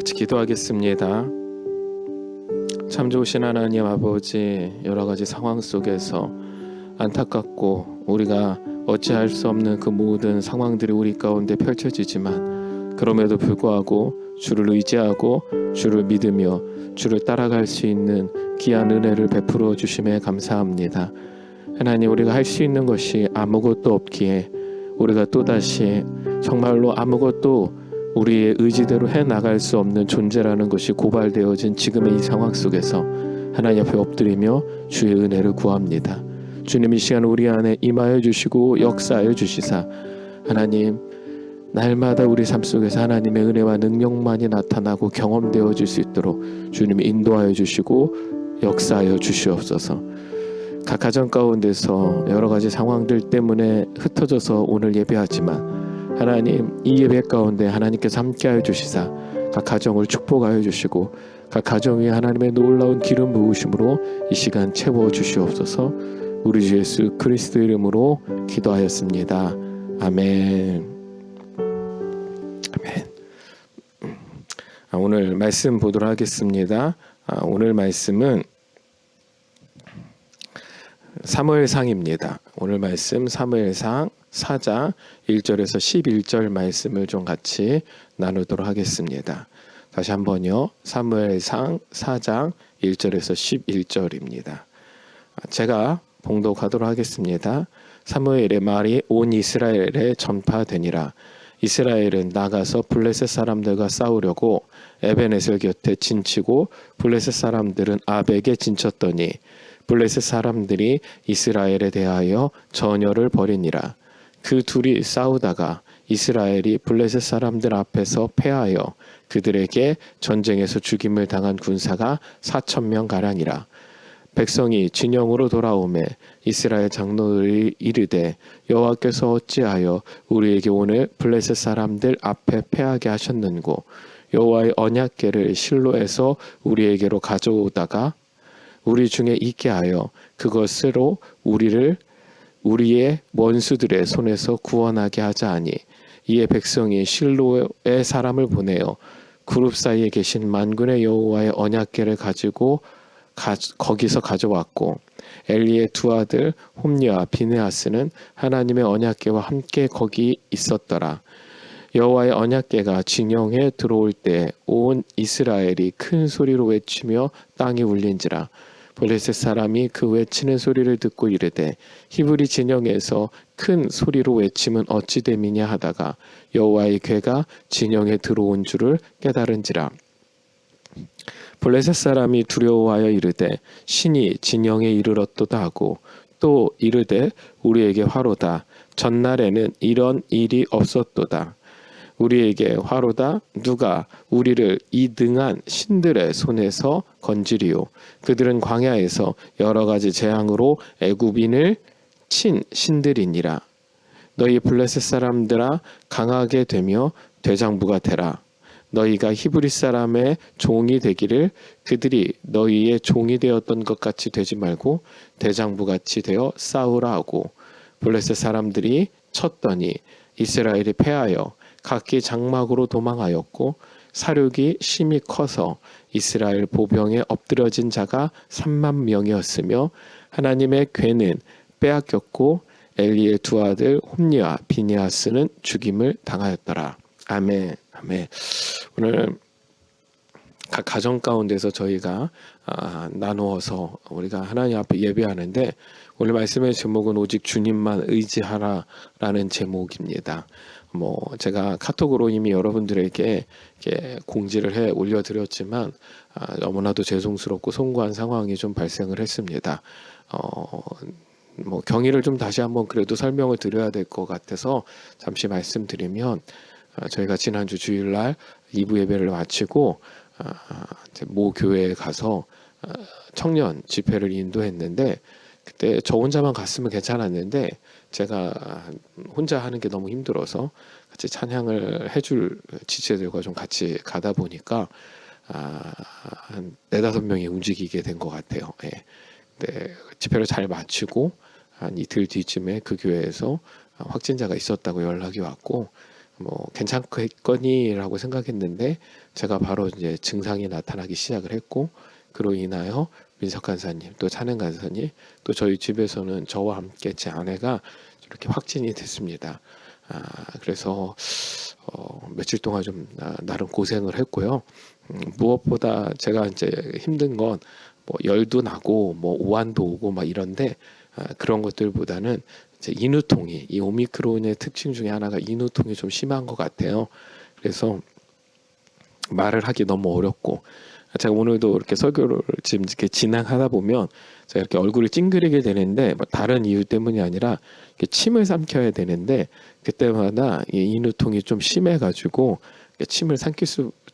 같이 기도하겠습니다. 참 좋으신 하나님 아버지, 여러 가지 상황 속에서 안타깝고 우리가 어찌할 수 없는 그 모든 상황들이 우리 가운데 펼쳐지지만 그럼에도 불구하고 주를 의지하고 주를 믿으며 주를 따라갈 수 있는 귀한 은혜를 베풀어 주심에 감사합니다. 하나님, 우리가 할 수 있는 것이 아무것도 없기에 우리가 또다시 정말로 아무것도 우리의 의지대로 해나갈 수 없는 존재라는 것이 고발되어진 지금의 이 상황 속에서 하나님 앞에 엎드리며 주의 은혜를 구합니다. 주님, 이 시간 우리 안에 임하여 주시고 역사하여 주시사 하나님, 날마다 우리 삶 속에서 하나님의 은혜와 능력만이 나타나고 경험되어질 수 있도록 주님이 인도하여 주시고 역사하여 주시옵소서. 각 가정 가운데서 여러 가지 상황들 때문에 흩어져서 오늘 예배하지만 하나님, 이 예배 가운데 하나님께서 함께하여 주시사 각 가정을 축복하여 주시고 각 가정 위에 하나님의 놀라운 기름 부으심으로 이 시간 채워 주시옵소서. 우리 주 예수 그리스도 이름으로 기도하였습니다. 아멘. 아멘. 오늘 말씀 보도록 하겠습니다. 오늘 말씀은 사무엘상입니다. 오늘 말씀 사무엘상 4장 1절에서 11절 말씀을 좀 같이 나누도록 하겠습니다. 다시 한번요. 사무엘상 4장 1절에서 11절입니다. 제가 봉독하도록 하겠습니다. 사무엘의 말이 온 이스라엘에 전파되니라. 이스라엘은 나가서 블레셋 사람들과 싸우려고 에벤에셀 곁에 진치고 블레셋 사람들은 아벡에 진쳤더니 블레셋 사람들이 이스라엘에 대하여 전열을 벌이니라. 그 둘이 싸우다가 이스라엘이 블레셋 사람들 앞에서 패하여 그들에게 전쟁에서 죽임을 당한 군사가 4,000명 가량이라. 백성이 진영으로 돌아오매 이스라엘 장로들이 이르되 여호와께서 어찌하여 우리에게 오늘 블레셋 사람들 앞에 패하게 하셨는고 여호와의 언약궤를 실로에서 우리에게로 가져오다가 우리 중에 있게 하여 그것으로 우리의 원수들의 손에서 구원하게 하자 하니 이에 백성이 실로에 사람을 보내어 그룹 사이에 계신 만군의 여호와의 언약궤를 가지고 거기서 가져왔고 엘리의 두 아들 홈리와 비느하스는 하나님의 언약궤와 함께 거기 있었더라. 여호와의 언약궤가 진영에 들어올 때 온 이스라엘이 큰 소리로 외치며 땅이 울린지라. 블레셋 사람이 그 외치는 소리를 듣고 이르되 히브리 진영에서 큰 소리로 외침은 어찌 됨이냐 하다가 여호와의 궤가 진영에 들어온 줄을 깨달은지라. 블레셋 사람이 두려워하여 이르되 신이 진영에 이르렀도다 하고 또 이르되 우리에게 화로다. 전날에는 이런 일이 없었도다. 우리에게 화로다. 누가 우리를 이 등한 신들의 손에서 건지리요. 그들은 광야에서 여러 가지 재앙으로 애굽인을 친 신들이니라. 너희 블레셋 사람들아 강하게 되며 대장부가 되라. 너희가 히브리 사람의 종이 되기를 그들이 너희의 종이 되었던 것 같이 되지 말고 대장부같이 되어 싸우라 하고 블레셋 사람들이 쳤더니 이스라엘이 패하여 각기 장막으로 도망하였고 사륙이 심히 커서 이스라엘 보병에 엎드려진 자가 3만 명이었으며 하나님의 궤는 빼앗겼고 엘리의 두 아들 홈리와 비느하스는 죽임을 당하였더라. 아멘. 아멘. 오늘 각 가정 가운데서 저희가 나누어서 우리가 하나님 앞에 예배하는데 오늘 말씀의 제목은 오직 주님만 의지하라라는 제목입니다. 제가 카톡으로 이미 여러분들에게 이렇게 공지를 해 올려드렸지만 너무나도 죄송스럽고 송구한 상황이 좀 발생을 했습니다. 경위를 좀 다시 한번 그래도 설명을 드려야 될 것 같아서 잠시 말씀드리면 저희가 지난주 주일날 2부 예배를 마치고 모 교회에 가서 청년 집회를 인도했는데 그때 저 혼자만 갔으면 괜찮았는데 제가 혼자 하는 게 너무 힘들어서 같이 찬양을 해줄 지체들과 좀 같이 가다 보니까 한 4-5명이 움직이게 된 것 같아요. 예. 네, 집회를 잘 마치고 한 이틀 뒤쯤에 그 교회에서 확진자가 있었다고 연락이 왔고 뭐 괜찮겠거니라고 생각했는데 제가 바로 이제 증상이 나타나기 시작을 했고, 그로 인하여 민석 간사님, 또 찬행 간사님, 또 저희 집에서는 저와 함께 제 아내가 이렇게 확진이 됐습니다. 그래서 며칠 동안 좀 나름 고생을 했고요. 무엇보다 제가 이제 힘든 건 뭐 열도 나고 뭐 오한도 오고 막 이런데, 그런 것들보다는 이제 인후통이, 이 오미크론의 특징 중에 하나가 인후통이 좀 심한 것 같아요. 그래서 말을 하기 너무 어렵고, 제가 오늘도 이렇게 설교를 지금 이렇게 진행하다 보면 제가 이렇게 얼굴이 찡그리게 되는데, 뭐 다른 이유 때문이 아니라 이렇게 침을 삼켜야 되는데 그때마다 이 인후통이 좀 심해가지고 침을 삼킬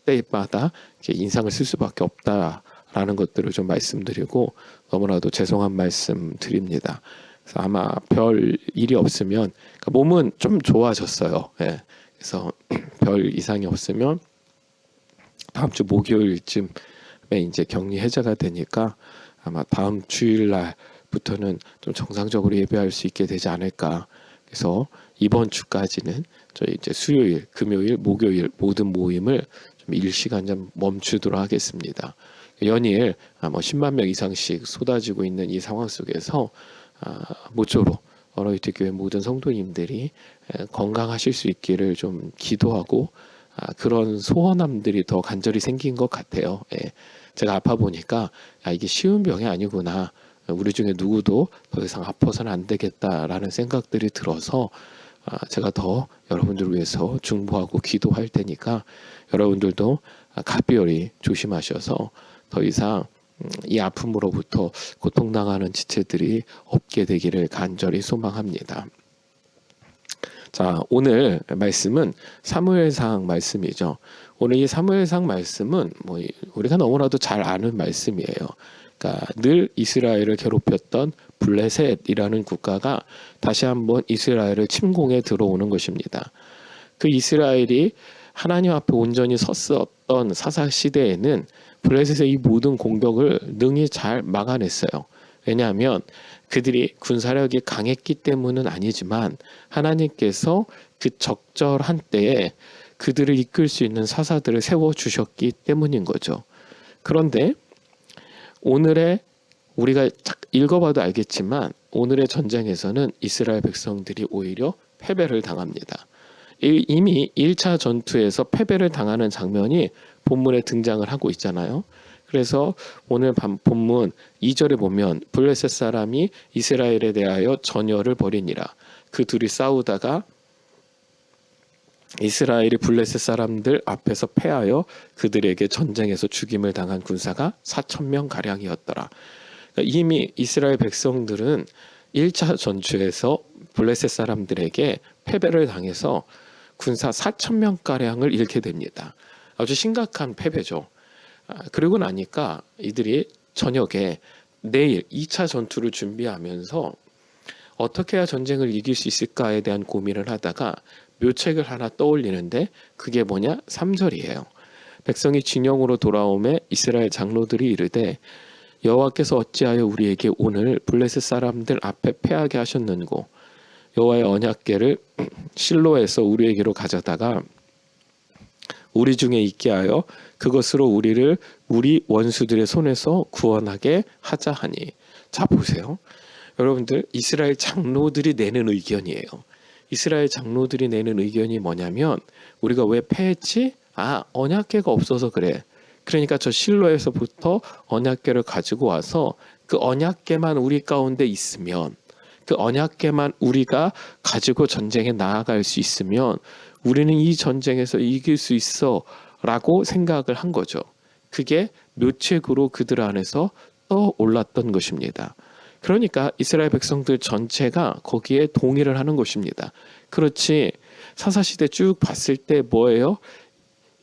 때마다 이렇게 인상을 쓸 수밖에 없다라는 것들을 좀 말씀드리고, 너무나도 죄송한 말씀 드립니다. 그래서 아마 별 일이 없으면, 그러니까 몸은 좀 좋아졌어요. 예. 그래서 별 이상이 없으면 다음 주 목요일쯤에 이제 격리 해제가 되니까 아마 다음 주일날부터는 좀 정상적으로 예배할 수 있게 되지 않을까. 그래서 이번 주까지는 저희 이제 수요일, 금요일, 목요일 모든 모임을 좀 일시간 좀 멈추도록 하겠습니다. 연일 뭐 10만 명 이상씩 쏟아지고 있는 이 상황 속에서 모쪼록 어로이트 교회 모든 성도님들이 건강하실 수 있기를 좀 기도하고, 그런 소원함들이 더 간절히 생긴 것 같아요. 예. 제가 아파 보니까 이게 쉬운 병이 아니구나. 우리 중에 누구도 더 이상 아파서는 안 되겠다라는 생각들이 들어서 제가 더 여러분들을 위해서 중보하고 기도할 테니까 여러분들도 각별히 조심하셔서 더 이상 이 아픔으로부터 고통당하는 지체들이 없게 되기를 간절히 소망합니다. 자, 오늘 말씀은 사무엘상 말씀이죠. 오늘 이 사무엘상 말씀은 뭐 우리가 너무나도 잘 아는 말씀이에요. 그러니까 늘 이스라엘을 괴롭혔던 블레셋이라는 국가가 다시 한번 이스라엘을 침공해 들어오는 것입니다. 그 이스라엘이 하나님 앞에 온전히 섰었던 사사 시대에는 블레셋의 이 모든 공격을 능히 잘 막아냈어요. 왜냐하면 그들이 군사력이 강했기 때문은 아니지만 하나님께서 그 적절한 때에 그들을 이끌 수 있는 사사들을 세워주셨기 때문인 거죠. 그런데 오늘의, 우리가 읽어봐도 알겠지만 오늘의 전쟁에서는 이스라엘 백성들이 오히려 패배를 당합니다. 이미 1차 전투에서 패배를 당하는 장면이 본문에 등장을 하고 있잖아요. 그래서 오늘 본문 2절에 보면 블레셋 사람이 이스라엘에 대하여 전열을 벌이니라. 그 둘이 싸우다가 이스라엘이 블레셋 사람들 앞에서 패하여 그들에게 전쟁에서 죽임을 당한 군사가 4,000명 가량이었더라. 그러니까 이미 이스라엘 백성들은 1차 전투에서 블레셋 사람들에게 패배를 당해서 군사 4,000명 가량을 잃게 됩니다. 아주 심각한 패배죠. 그리고 나니까 이들이 저녁에 내일 2차 전투를 준비하면서 어떻게 해야 전쟁을 이길 수 있을까에 대한 고민을 하다가 묘책을 하나 떠올리는데, 그게 뭐냐? 3절이에요. 백성이 진영으로 돌아오매 이스라엘 장로들이 이르되 여호와께서 어찌하여 우리에게 오늘 블레셋 사람들 앞에 패하게 하셨는고, 여호와의 언약궤를 실로에서 우리에게로 가져다가 우리 중에 있게 하여 그것으로 우리를 우리 원수들의 손에서 구원하게 하자 하니. 자, 보세요. 여러분들, 이스라엘 장로들이 내는 의견이에요. 이스라엘 장로들이 내는 의견이 뭐냐면, 우리가 왜 패했지? 언약궤가 없어서 그래. 그러니까 저 실로에서부터 언약궤를 가지고 와서 그 언약궤만 우리 가운데 있으면, 그 언약궤만 우리가 가지고 전쟁에 나아갈 수 있으면 우리는 이 전쟁에서 이길 수 있어 라고 생각을 한 거죠. 그게 묘책으로 그들 안에서 떠올랐던 것입니다. 그러니까 이스라엘 백성들 전체가 거기에 동의를 하는 것입니다. 그렇지, 사사시대 쭉 봤을 때 뭐예요?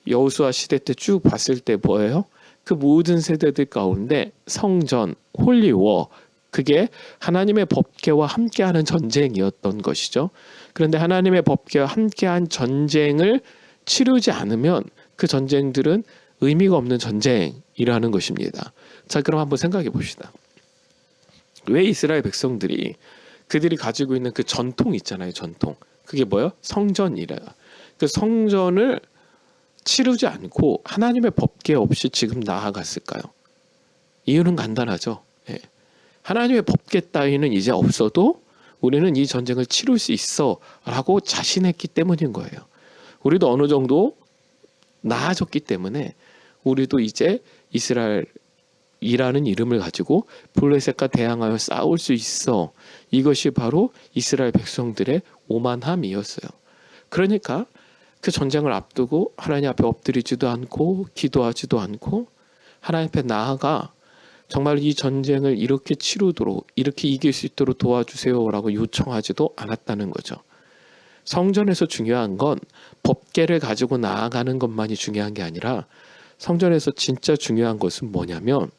여호수아 시대 때 쭉 봤을 때 뭐예요? 그 모든 세대들 가운데 성전, 홀리워, 그게 하나님의 법궤와 함께하는 전쟁이었던 것이죠. 그런데 하나님의 법궤와 함께한 전쟁을 치르지 않으면 그 전쟁들은 의미가 없는 전쟁이라는 것입니다. 자, 그럼 한번 생각해 봅시다. 왜 이스라엘 백성들이 그들이 가지고 있는 그 전통 있잖아요. 전통. 그게 뭐예요? 성전이래요. 그 성전을 치르지 않고 하나님의 법궤 없이 지금 나아갔을까요? 이유는 간단하죠. 예. 하나님의 법궤 따위는 이제 없어도 우리는 이 전쟁을 치룰 수 있어 라고 자신했기 때문인 거예요. 우리도 어느 정도 나아졌기 때문에 우리도 이제 이스라엘이라는 이름을 가지고 블레셋과 대항하여 싸울 수 있어. 이것이 바로 이스라엘 백성들의 오만함이었어요. 그러니까 그 전쟁을 앞두고 하나님 앞에 엎드리지도 않고 기도하지도 않고 하나님 앞에 나아가 정말 이 전쟁을 이렇게 치르도록, 이렇게 이길 수 있도록 도와주세요라고 요청하지도 않았다는 거죠. 성전에서 중요한 건 법궤를 가지고 나아가는 것만이 중요한 게 아니라 성전에서 진짜 중요한 것은 뭐냐면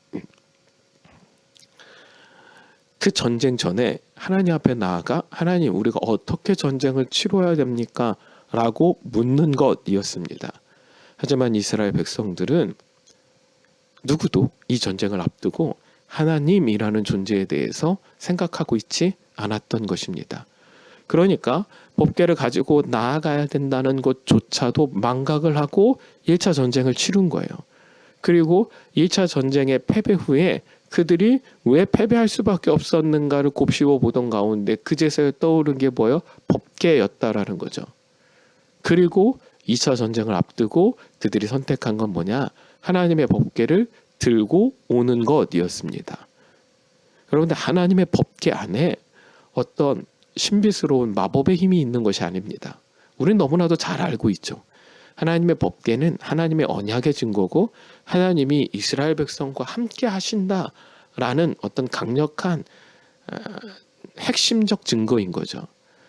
그 전쟁 전에 하나님 앞에 나아가 하나님, 우리가 어떻게 전쟁을 치러야 됩니까? 라고 묻는 것이었습니다. 하지만 이스라엘 백성들은 누구도 이 전쟁을 앞두고 하나님이라는 존재에 대해서 생각하고 있지 않았던 것입니다. 그러니까 법궤를 가지고 나아가야 된다는 것조차도 망각을 하고 1차 전쟁을 치른 거예요. 그리고 1차 전쟁의 패배 후에 그들이 왜 패배할 수밖에 없었는가를 곱씹어 보던 가운데 그제서야 떠오른 게 뭐예요? 법궤였다라는 거죠. 그리고 2차 전쟁을 앞두고 그들이 선택한 건 뭐냐? 하나님의 법궤를 들고 오는 것이었습니다. 여러분들, 하나님의 법궤 안에 어떤 신비스러운 마법의 힘이 있는 것이 아닙니다. 우리는 너무나도 잘 알고 있죠. 하나님의 법궤는 하나님의 언약의 증거고 하나님이 이스라엘 백성과 함께 하신다라는 어떤 강력한 핵심적 증거인 거죠.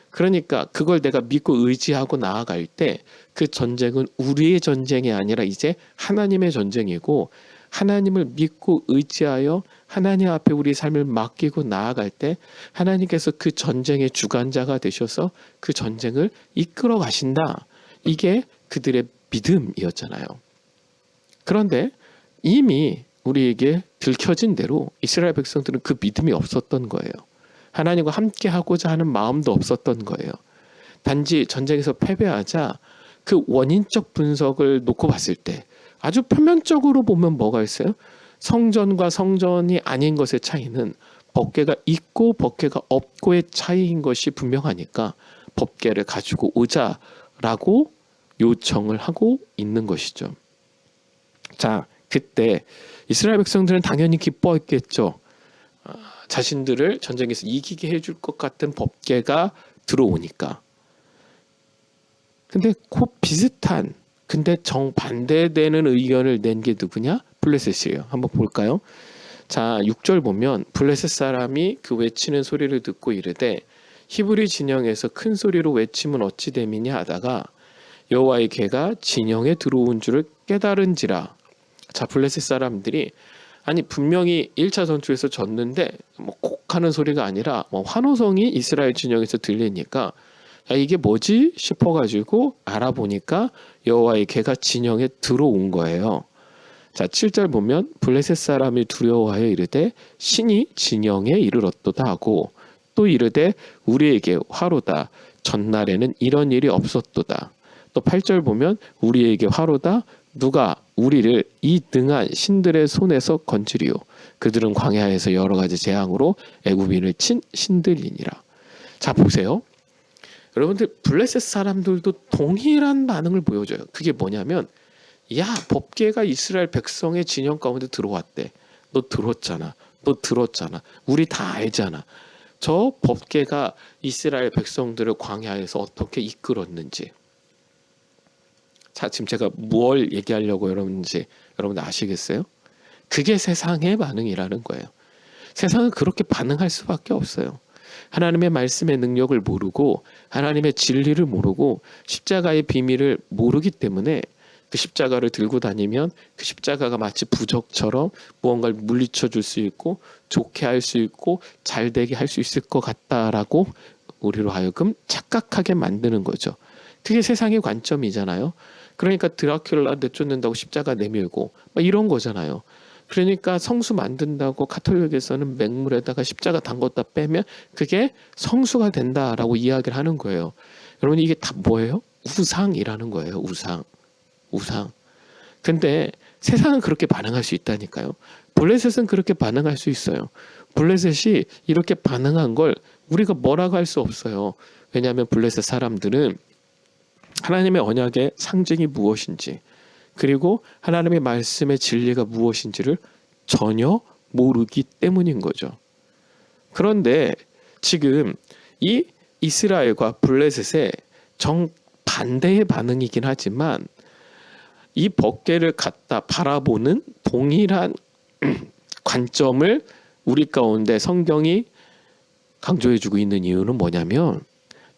그러니까 그걸 내가 믿고 의지하고 나아갈 때 그 전쟁은 우리의 전쟁이 아니라 이제 하나님의 전쟁이고, 하나님을 믿고 의지하여 하나님 앞에 우리 삶을 맡기고 나아갈 때 하나님께서 그 전쟁의 주관자가 되셔서 그 전쟁을 이끌어 가신다. 이게 그들의 믿음이었잖아요. 그런데 이미 우리에게 들켜진 대로 이스라엘 백성들은 그 믿음이 없었던 거예요. 하나님과 함께 하고자 하는 마음도 없었던 거예요. 단지 전쟁에서 패배하자 그 원인적 분석을 놓고 봤을 때 아주 표면적으로 보면 뭐가 있어요? 성전과 성전이 아닌 것의 차이는 법궤가 있고 법궤가 없고의 차이인 것이 분명하니까 법궤를 가지고 오자라고 요청을 하고 있는 것이죠. 자, 그때 이스라엘 백성들은 당연히 기뻐했겠죠. 자신들을 전쟁에서 이기게 해줄 것 같은 법궤가 들어오니까. 근데 그 비슷한, 근데 정반대되는 의견을 낸 게 누구냐? 블레셋이에요. 한번 볼까요? 자, 6절 보면 블레셋 사람이 그 외치는 소리를 듣고 이르되 히브리 진영에서 큰 소리로 외침은 어찌 됨이냐 하다가 여호와의 궤가 진영에 들어온 줄을 깨달은지라. 자, 블레셋 사람들이 아니 분명히 1차 전투에서 졌는데 콕 하는 소리가 아니라 환호성이 이스라엘 진영에서 들리니까 야, 이게 뭐지 싶어가지고 알아보니까 여호와의 궤가 진영에 들어온 거예요. 자, 7절 보면 블레셋 사람이 두려워하여 이르되 신이 진영에 이르렀도다 하고 또 이르되 우리에게 화로다. 전날에는 이런 일이 없었도다. 또 8절 보면 우리에게 화로다. 누가 우리를 이 등한 신들의 손에서 건지리요. 그들은 광야에서 여러 가지 재앙으로 애굽인을 친 신들이니라. 자, 보세요. 여러분들, 블레셋 사람들도 동일한 반응을 보여줘요. 그게 뭐냐면, 야, 법궤가 이스라엘 백성의 진영 가운데 들어왔대. 너 들었잖아. 너 들었잖아. 우리 다 알잖아. 저 법궤가 이스라엘 백성들을 광야에서 어떻게 이끌었는지. 자, 지금 제가 뭘 얘기하려고 여러분들 아시겠어요? 그게 세상의 반응이라는 거예요. 세상은 그렇게 반응할 수밖에 없어요. 하나님의 말씀의 능력을 모르고 하나님의 진리를 모르고 십자가의 비밀을 모르기 때문에 그 십자가를 들고 다니면 그 십자가가 마치 부적처럼 무언가를 물리쳐 줄 수 있고 좋게 할 수 있고 잘 되게 할 수 있을 것 같다라고 우리로 하여금 착각하게 만드는 거죠. 그게 세상의 관점이잖아요. 그러니까 드라큘라 내쫓는다고 십자가 내밀고 막 이런 거잖아요. 그러니까 성수 만든다고 가톨릭에서는 맹물에다가 십자가 담궜다 빼면 그게 성수가 된다라고 이야기를 하는 거예요. 여러분, 이게 다 뭐예요? 우상이라는 거예요. 우상. 근데 세상은 그렇게 반응할 수 있다니까요. 블레셋은 그렇게 반응할 수 있어요. 블레셋이 이렇게 반응한 걸 우리가 뭐라고 할 수 없어요. 왜냐하면 블레셋 사람들은 하나님의 언약의 상징이 무엇인지, 그리고 하나님의 말씀의 진리가 무엇인지를 전혀 모르기 때문인 거죠. 그런데 지금 이 이스라엘과 블레셋의 정반대의 반응이긴 하지만 이 법궤를 갖다 바라보는 동일한 관점을 우리 가운데 성경이 강조해주고 있는 이유는 뭐냐면,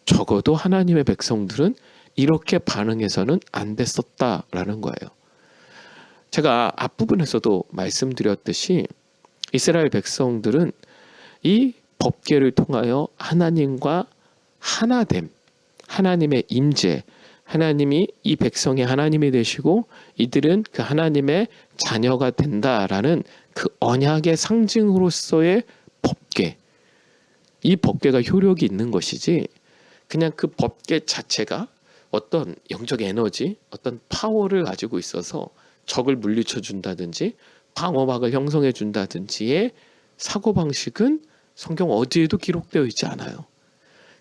적어도 하나님의 백성들은 이렇게 반응해서는 안 됐었다라는 거예요. 제가 앞부분에서도 말씀드렸듯이 이스라엘 백성들은 이 법궤를 통하여 하나님과 하나됨, 하나님의 임재, 하나님이 이 백성의 하나님이 되시고 이들은 그 하나님의 자녀가 된다라는 그 언약의 상징으로서의 법궤, 이 법궤가 효력이 있는 것이지 그냥 그 법궤 자체가 어떤 영적 에너지, 어떤 파워를 가지고 있어서 적을 물리쳐 준다든지 방어막을 형성해 준다든지의 사고방식은 성경 어디에도 기록되어 있지 않아요.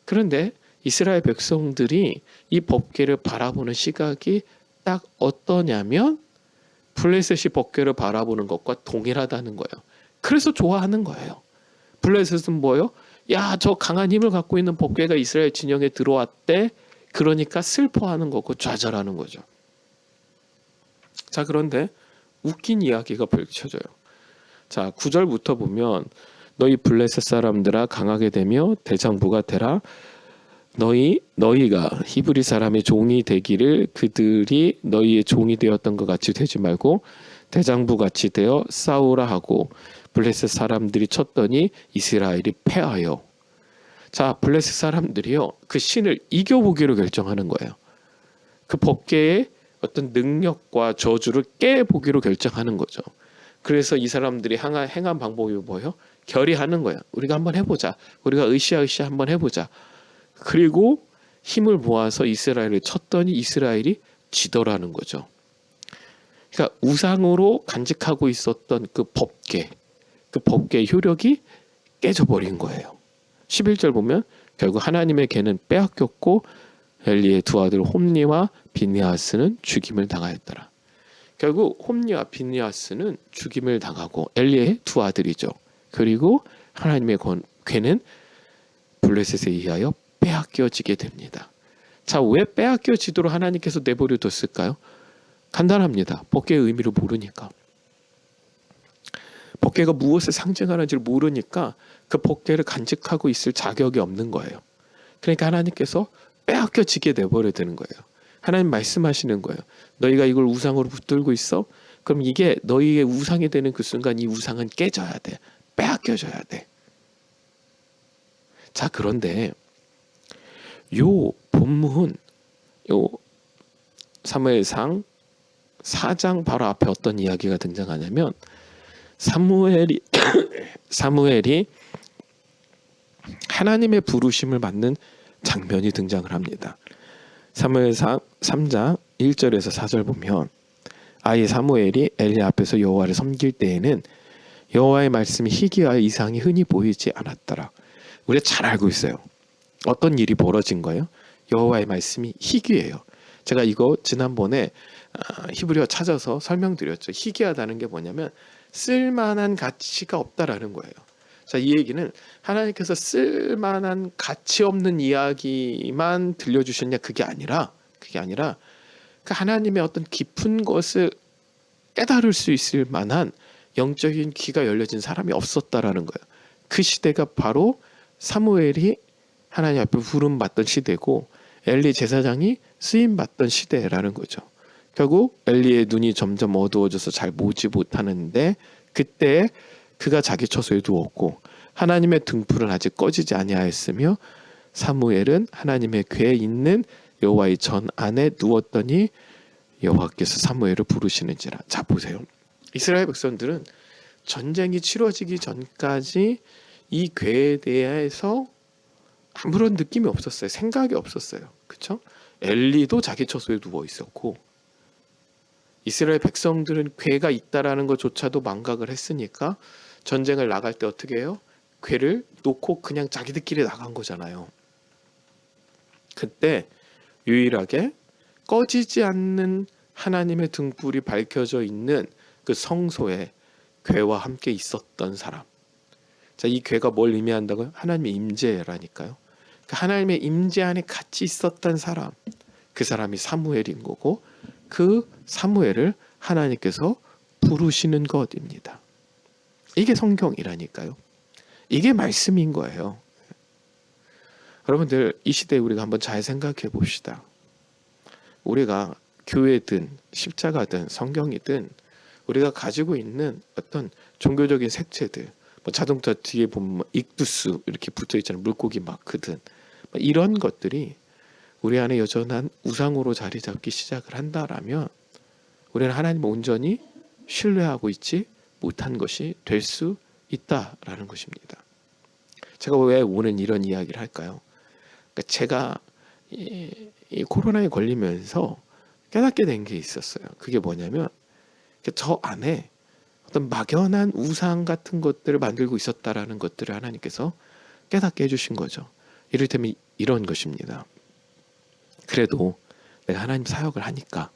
그런데 이스라엘 백성들이 이 법궤를 바라보는 시각이 딱 어떠냐면 블레셋이 법궤를 바라보는 것과 동일하다는 거예요. 그래서 좋아하는 거예요. 블레셋은 뭐예요? 야, 저 강한 힘을 갖고 있는 법궤가 이스라엘 진영에 들어왔대. 그러니까 슬퍼하는 거고 좌절하는 거죠. 자, 그런데 웃긴 이야기가 펼쳐져요. 자, 9절부터 보면 너희 블레셋 사람들아 강하게 되며 대장부가 되라. 너희가 히브리 사람의 종이 되기를 그들이 너희의 종이 되었던 것 같이 되지 말고 대장부 같이 되어 싸우라 하고 블레셋 사람들이 쳤더니 이스라엘이 패하여. 자, 블레셋 사람들이요 그 신을 이겨보기로 결정하는 거예요. 그 법궤의 어떤 능력과 저주를 깨보기로 결정하는 거죠. 그래서 이 사람들이 행한 방법이 뭐예요? 결의하는 거예요. 우리가 한번 해보자. 우리가 으쌰으쌰 한번 해보자. 그리고 힘을 모아서 이스라엘을 쳤더니 이스라엘이 지더라는 거죠. 그러니까 우상으로 간직하고 있었던 그 법궤의 효력이 깨져버린 거예요. 11절 보면 결국 하나님의 궤는 빼앗겼고 엘리의 두 아들 홈니와 비느하스는 죽임을 당하였더라. 결국 홈니와 비느하스는 죽임을 당하고 엘리의 두 아들이죠. 그리고 하나님의 궤는 블레셋에 의하여 빼앗겨지게 됩니다. 자, 왜 빼앗겨지도록 하나님께서 내버려 뒀을까요? 간단합니다. 법궤의 의미를 모르니까. 법궤가 무엇을 상징하는지를 모르니까 그 법궤를 간직하고 있을 자격이 없는 거예요. 그러니까 하나님께서 빼앗겨지게 내버려 두는 거예요. 하나님 말씀하시는 거예요. 너희가 이걸 우상으로 붙들고 있어? 그럼 이게 너희의 우상이 되는 그 순간 이 우상은 깨져야 돼. 빼앗겨져야 돼. 자, 그런데 요 본문, 요 사무엘상 4장 바로 앞에 어떤 이야기가 등장하냐면 사무엘이 하나님의 부르심을 받는 장면이 등장을 합니다. 사무엘상 3장 1절에서 4절 보면 아이 사무엘이 엘리 앞에서 여호와를 섬길 때에는 여호와의 말씀이 희귀하여 이상이 흔히 보이지 않았더라. 우리가 잘 알고 있어요. 어떤 일이 벌어진 거예요? 여호와의 말씀이 희귀해요. 제가 이거 지난번에 히브리어 찾아서 설명드렸죠. 희귀하다는 게 뭐냐면 쓸만한 가치가 없다라는 거예요. 자, 이 얘기는 하나님께서 쓸만한 가치 없는 이야기만 들려주셨냐, 그게 아니라 그 하나님의 어떤 깊은 것을 깨달을 수 있을 만한 영적인 귀가 열려진 사람이 없었다라는 거예요. 그 시대가 바로 사무엘이 하나님 앞에 부름 받던 시대고 엘리 제사장이 쓰임 받던 시대라는 거죠. 결국 엘리의 눈이 점점 어두워져서 잘 보지 못하는데 그때 그가 자기 처소에 누웠고 하나님의 등불은 아직 꺼지지 아니하였으며 사무엘은 하나님의 궤에 있는 여호와의 전 안에 누웠더니 여호와께서 사무엘을 부르시는지라. 자, 보세요. 이스라엘 백성들은 전쟁이 치러지기 전까지 이 궤에 대해서 아무런 느낌이 없었어요. 생각이 없었어요. 그렇죠? 엘리도 자기 처소에 누워 있었고, 이스라엘 백성들은 궤가 있다라는 것조차도 망각을 했으니까 전쟁을 나갈 때 어떻게 해요? 궤를 놓고 그냥 자기들끼리 나간 거잖아요. 그때 유일하게 꺼지지 않는 하나님의 등불이 밝혀져 있는 그 성소에 궤와 함께 있었던 사람. 자, 이 궤가 뭘 의미한다고요? 하나님의 임재라니까요. 그 하나님의 임재 안에 같이 있었던 사람, 그 사람이 사무엘인 거고, 그 사무엘을 하나님께서 부르시는 것입니다. 이게 성경이라니까요. 이게 말씀인 거예요. 여러분들, 이 시대에 우리가 한번 잘 생각해 봅시다. 우리가 교회든 십자가든 성경이든 우리가 가지고 있는 어떤 종교적인 색채들, 뭐 자동차 뒤에 보면 익두스 이렇게 붙어 있잖아요. 물고기 마크든 이런 것들이 우리 안에 여전한 우상으로 자리 잡기 시작을 한다라면 우리는 하나님을 온전히 신뢰하고 있지 못한 것이 될 수 있다라는 것입니다. 제가 왜 오늘 이런 이야기를 할까요? 그러니까 제가 이 코로나에 걸리면서 깨닫게 된 게 있었어요. 그게 뭐냐면 저 안에 어떤 막연한 우상 같은 것들을 만들고 있었다라는 것들을 하나님께서 깨닫게 해주신 거죠. 이를테면 이런 것입니다. 그래도 내가 하나님 사역을 하니까,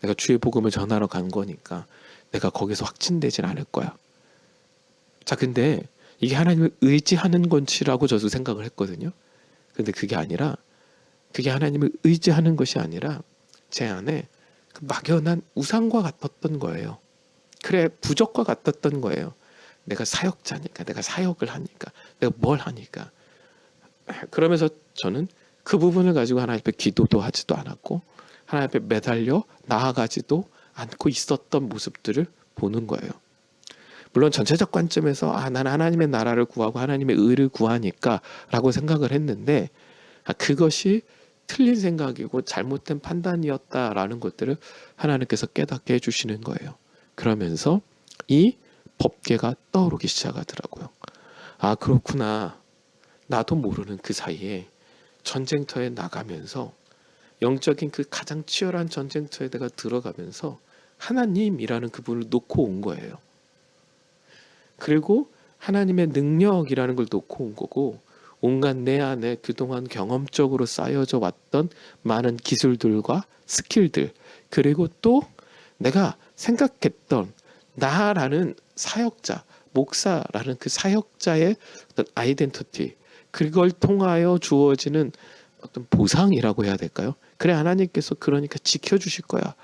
내가 주의 복음을 전하러 간 거니까 내가 거기서 확진되진 않을 거야. 자, 근데 이게 하나님을 의지하는 건지라고 저도 생각을 했거든요. 근데 그게 하나님을 의지하는 것이 아니라 제 안에 그 막연한 우상과 같았던 거예요. 그래, 부적과 같았던 거예요. 내가 사역자니까, 내가 사역을 하니까, 내가 뭘 하니까. 그러면서 저는 그 부분을 가지고 하나님 앞에 기도도 하지도 않았고 하나님 앞에 매달려 나아가지도 않고 있었던 모습들을 보는 거예요. 물론 전체적 관점에서 나는 하나님의 나라를 구하고 하나님의 의를 구하니까 라고 생각을 했는데, 그것이 틀린 생각이고 잘못된 판단이었다라는 것들을 하나님께서 깨닫게 해주시는 거예요. 그러면서 이 법궤가 떠오르기 시작하더라고요. 그렇구나. 나도 모르는 그 사이에 전쟁터에 나가면서 영적인 그 가장 치열한 전쟁터에 내가 들어가면서 하나님이라는 그분을 놓고 온 거예요. 그리고 하나님의 능력이라는 걸 놓고 온 거고, 온갖 내 안에 그동안 경험적으로 쌓여져 왔던 많은 기술들과 스킬들, 그리고 또 내가 생각했던 나라는 사역자, 목사라는 그 사역자의 어떤 아이덴티티, 그걸 통하여 주어지는 어떤 보상이라고 해야 될까요? 그래, 하나님께서 그러니까 지켜주실 거야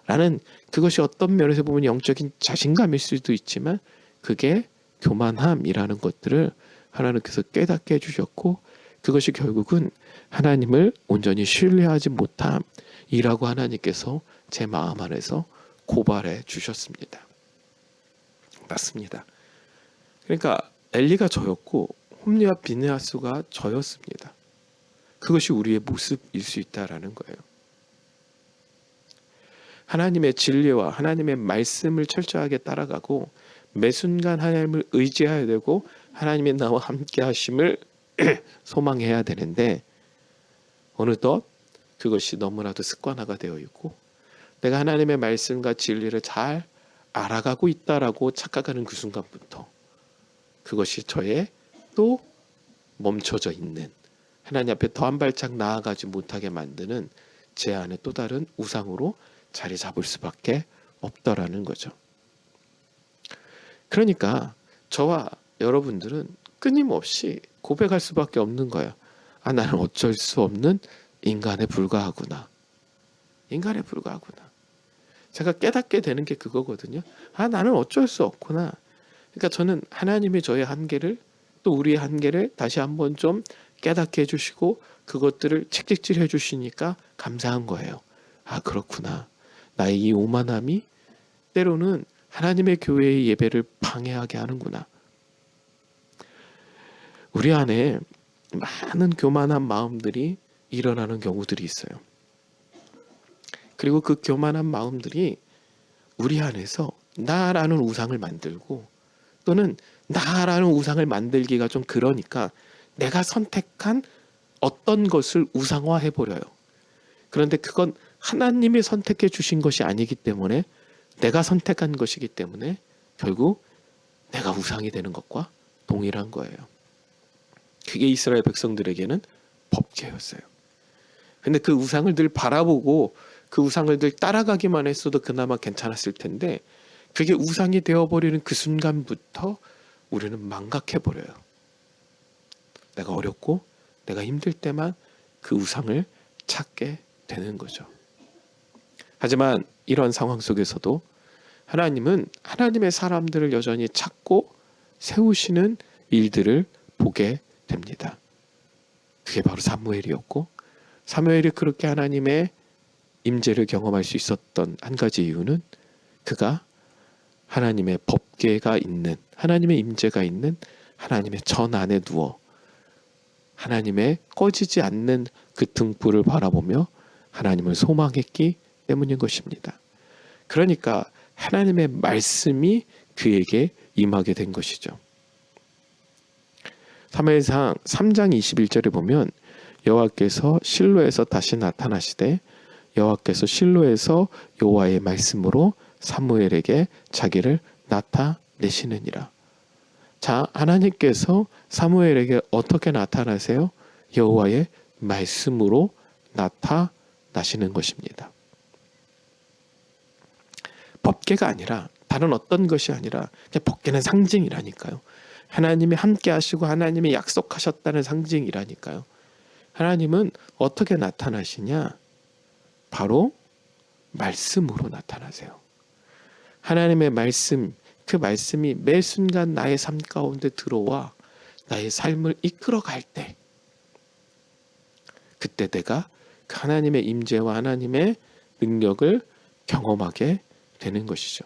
라는, 그것이 어떤 면에서 보면 영적인 자신감일 수도 있지만 그게 교만함이라는 것들을 하나님께서 깨닫게 해주셨고, 그것이 결국은 하나님을 온전히 신뢰하지 못함이라고 하나님께서 제 마음 안에서 고발해 주셨습니다. 맞습니다. 그러니까 엘리가 저였고 홈리와 비느하스가 저였습니다. 그것이 우리의 모습일 수 있다라는 거예요. 하나님의 진리와 하나님의 말씀을 철저하게 따라가고 매 순간 하나님을 의지해야 되고 하나님의 나와 함께 하심을 소망해야 되는데, 어느덧 그것이 너무나도 습관화가 되어 있고 내가 하나님의 말씀과 진리를 잘 알아가고 있다라고 착각하는 그 순간부터 그것이 저의 또 멈춰져 있는, 하나님 앞에 더 한 발짝 나아가지 못하게 만드는 제 안에 또 다른 우상으로 자리 잡을 수밖에 없더라는 거죠. 그러니까 저와 여러분들은 끊임없이 고백할 수밖에 없는 거예요. 나는 어쩔 수 없는 인간에 불과하구나. 인간에 불과하구나. 제가 깨닫게 되는 게 그거거든요. 나는 어쩔 수 없구나. 그러니까 저는 하나님이 저의 한계를, 또 우리의 한계를 다시 한번 좀 깨닫게 해주시고 그것들을 책찍질 해주시니까 감사한 거예요. 그렇구나. 나의 이 오만함이 때로는 하나님의 교회의 예배를 방해하게 하는구나. 우리 안에 많은 교만한 마음들이 일어나는 경우들이 있어요. 그리고 그 교만한 마음들이 우리 안에서 나라는 우상을 만들고, 또는 나라는 우상을 만들기가 좀 그러니까 내가 선택한 어떤 것을 우상화해버려요. 그런데 그건 하나님이 선택해 주신 것이 아니기 때문에, 내가 선택한 것이기 때문에 결국 내가 우상이 되는 것과 동일한 거예요. 그게 이스라엘 백성들에게는 법궤였어요. 근데 그 우상을 늘 바라보고 그 우상을 늘 따라가기만 했어도 그나마 괜찮았을 텐데, 그게 우상이 되어버리는 그 순간부터 우리는 망각해버려요. 내가 어렵고 내가 힘들 때만 그 우상을 찾게 되는 거죠. 하지만 이런 상황 속에서도 하나님은 하나님의 사람들을 여전히 찾고 세우시는 일들을 보게 됩니다. 그게 바로 사무엘이었고, 사무엘이 그렇게 하나님의 임재를 경험할 수 있었던 한 가지 이유는 그가 하나님의 법궤가 있는, 하나님의 임재가 있는 하나님의 전 안에 누워 하나님의 꺼지지 않는 그 등불을 바라보며 하나님을 소망했기 때문인 것입니다. 그러니까 하나님의 말씀이 그에게 임하게 된 것이죠. 사무엘상 3장 21절에 보면 여호와께서 실로에서 다시 나타나시되 여호와께서 실로에서 여호와의 말씀으로 사무엘에게 자기를 나타내시느니라. 자, 하나님께서 사무엘에게 어떻게 나타나세요? 여호와의 말씀으로 나타나시는 것입니다. 법궤가 아니라, 다른 어떤 것이 아니라, 그냥 법궤는 상징이라니까요. 하나님이 함께 하시고 하나님이 약속하셨다는 상징이라니까요. 하나님은 어떻게 나타나시냐? 바로 말씀으로 나타나세요. 하나님의 말씀, 그 말씀이 매 순간 나의 삶 가운데 들어와 나의 삶을 이끌어갈 때, 그때 내가 그 하나님의 임재와 하나님의 능력을 경험하게 되는 것이죠.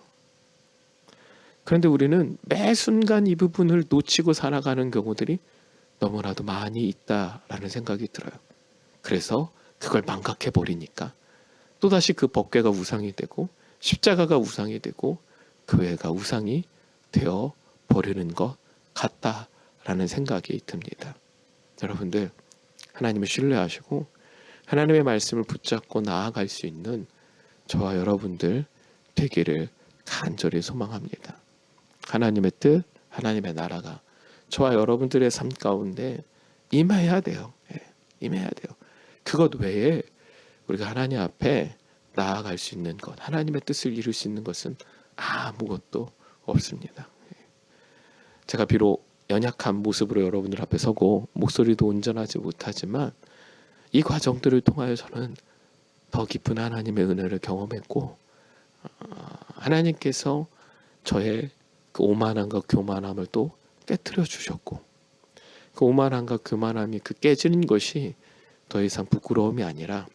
그런데 우리는 매 순간 이 부분을 놓치고 살아가는 경우들이 너무나도 많이 있다라는 생각이 들어요. 그래서 그걸 망각해버리니까 또다시 그 법궤가 우상이 되고 십자가가 우상이 되고 교회가 우상이 되어 버리는 것 같다라는 생각이 듭니다. 여러분들, 하나님을 신뢰하시고 하나님의 말씀을 붙잡고 나아갈 수 있는 저와 여러분들 되기를 간절히 소망합니다. 하나님의 뜻, 하나님의 나라가 저와 여러분들의 삶 가운데 임해야 돼요. 임해야 돼요. 그것 외에 우리가 하나님 앞에 나아갈 수 있는 것, 하나님의 뜻을 이룰 수 있는 것은 아무것도 없습니다. 제가 비록 연약한 모습으로 여러분들 앞에 서고 목소리도 온전하지 못하지만 이 과정들을 통하여 저는 더 깊은 하나님의 은혜를 경험했고, 하나님께서 저의 그 오만함과 교만함을 또 깨트려 주셨고, 그 오만함과 교만함이 그 깨지는 것이 더 이상 부끄러움이 아니라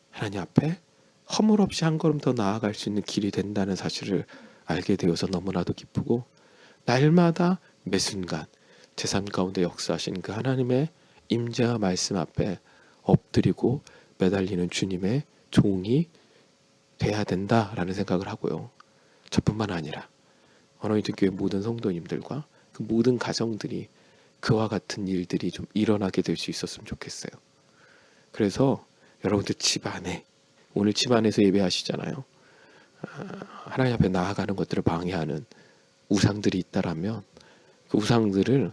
하나님 앞에 허물 없이 한 걸음 더 나아갈 수 있는 길이 된다는 사실을 알게 되어서 너무나도 기쁘고, 날마다 매 순간 제 삶 가운데 역사하신 그 하나님의 임재와 말씀 앞에 엎드리고 매달리는 주님의 종이 돼야 된다라는 생각을 하고요. 저뿐만 아니라 어노인팅 교회 모든 성도님들과 그 모든 가정들이 그와 같은 일들이 좀 일어나게 될 수 있었으면 좋겠어요. 그래서 여러분들 집안에, 오늘 집안에서 예배하시잖아요. 하나님 앞에 나아가는 것들을 방해하는 우상들이 있다라면 그 우상들을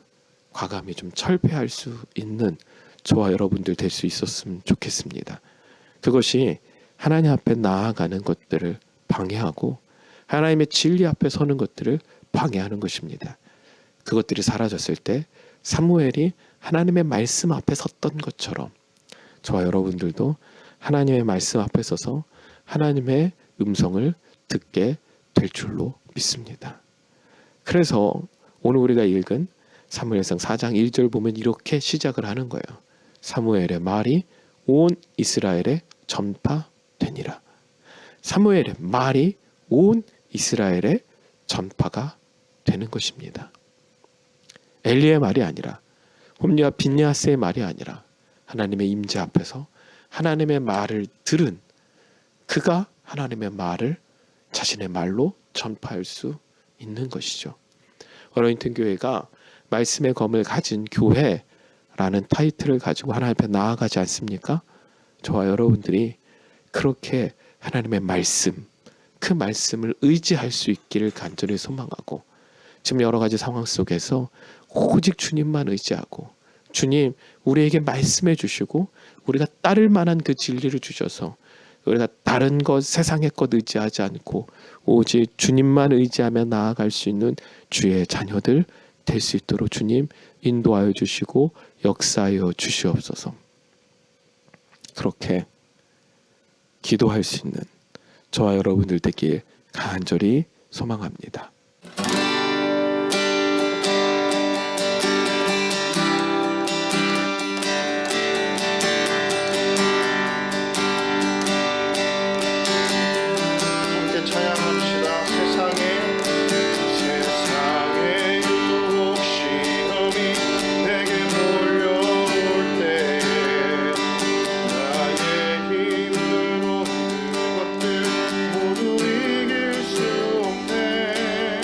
과감히 좀 철폐할 수 있는 저와 여러분들 될 수 있었으면 좋겠습니다. 그것이 하나님 앞에 나아가는 것들을 방해하고 하나님의 진리 앞에 서는 것들을 방해하는 것입니다. 그것들이 사라졌을 때 사무엘이 하나님의 말씀 앞에 섰던 것처럼 저와 여러분들도 하나님의 말씀 앞에 서서 하나님의 음성을 듣게 될 줄로 믿습니다. 그래서 오늘 우리가 읽은 사무엘상 4장 1절 보면 이렇게 시작을 하는 거예요. 사무엘의 말이 온 이스라엘에 전파되니라. 사무엘의 말이 온 이스라엘에 전파가 되는 것입니다. 엘리의 말이 아니라, 홈리와 빈야스의 말이 아니라 하나님의 임재 앞에서 하나님의 말을 들은 그가 하나님의 말을 자신의 말로 전파할 수 있는 것이죠. 어노인팅 교회가 말씀의 검을 가진 교회, 라는 타이틀을 가지고 하나님 앞에 나아가지 않습니까? 저와 여러분들이 그렇게 하나님의 말씀, 그 말씀을 의지할 수 있기를 간절히 소망하고, 지금 여러 가지 상황 속에서 오직 주님만 의지하고, 주님 우리에게 말씀해 주시고 우리가 따를 만한 그 진리를 주셔서 우리가 다른 것, 세상의 것 의지하지 않고 오직 주님만 의지하며 나아갈 수 있는 주의 자녀들 될 수 있도록 주님 인도하여 주시고 역사하여 주시옵소서. 그렇게 기도할 수 있는 저와 여러분들 되길 간절히 소망합니다. 함께 찬양합시다. 세상에 유혹 시험이 내게 몰려올 때에 나의 힘으로 그것들 모두 이길 수 없네.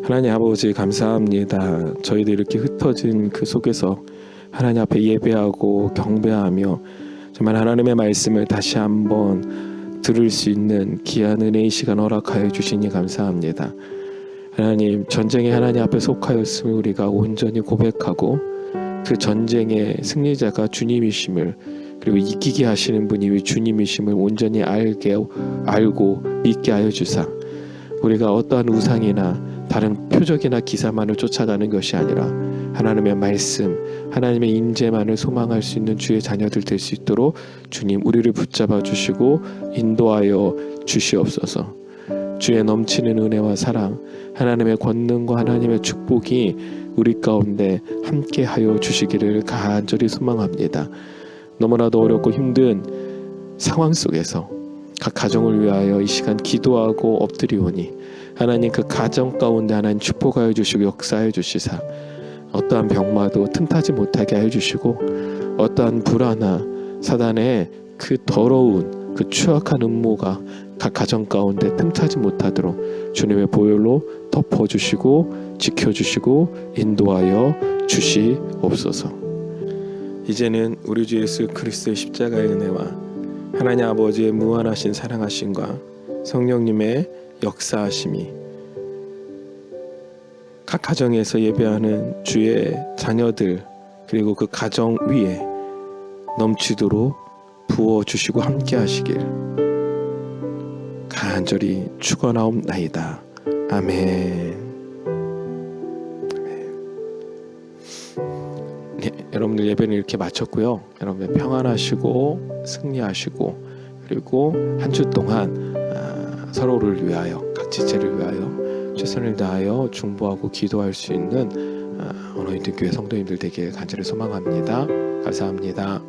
하나님 아버지 감사합니다. 저희들 이렇게 흩어진 그 속에서 하나님 앞에 예배하고 경배하며 정말 하나님의 말씀을 다시 한번 들을 수 있는 귀한 은혜의 시간 허락하여 주시니 감사합니다. 하나님, 전쟁에 하나님 앞에 속하였음을 우리가 온전히 고백하고 그 전쟁의 승리자가 주님이심을, 그리고 이기게 하시는 분이 주님이심을 온전히 알고 믿게 하여 주사, 우리가 어떠한 우상이나 다른 표적이나 기사만을 쫓아가는 것이 아니라 하나님의 말씀, 하나님의 임재만을 소망할 수 있는 주의 자녀들 될 수 있도록 주님 우리를 붙잡아 주시고 인도하여 주시옵소서. 주의 넘치는 은혜와 사랑, 하나님의 권능과 하나님의 축복이 우리 가운데 함께하여 주시기를 간절히 소망합니다. 너무나도 어렵고 힘든 상황 속에서 각 가정을 위하여 이 시간 기도하고 엎드리오니 하나님 그 가정 가운데 하나님 축복하여 주시고 역사하여 주시사 어떠한 병마도 틈타지 못하게 하여 주시고 어떠한 불안나 사단의 그 더러운 그 추악한 음모가 각 가정 가운데 틈타지 못하도록 주님의 보혈로 덮어주시고 지켜주시고 인도하여 주시옵소서. 이제는 우리 주 예수 그리스도의 십자가의 은혜와 하나님 아버지의 무한하신 사랑하심과 성령님의 역사하심이 각 가정에서 예배하는 주의 자녀들 그리고 그 가정 위에 넘치도록 부어주시고 함께 하시길 간절히 축원하옵나이다. 아멘. 네, 여러분들 예배는 이렇게 마쳤고요. 여러분들 평안하시고 승리하시고 그리고 한 주 동안 서로를 위하여 각 지체를 위하여 최선을 다하여 중보하고 기도할 수 있는 어노인팅 교회 성도님들 되길 간절히 소망합니다. 감사합니다.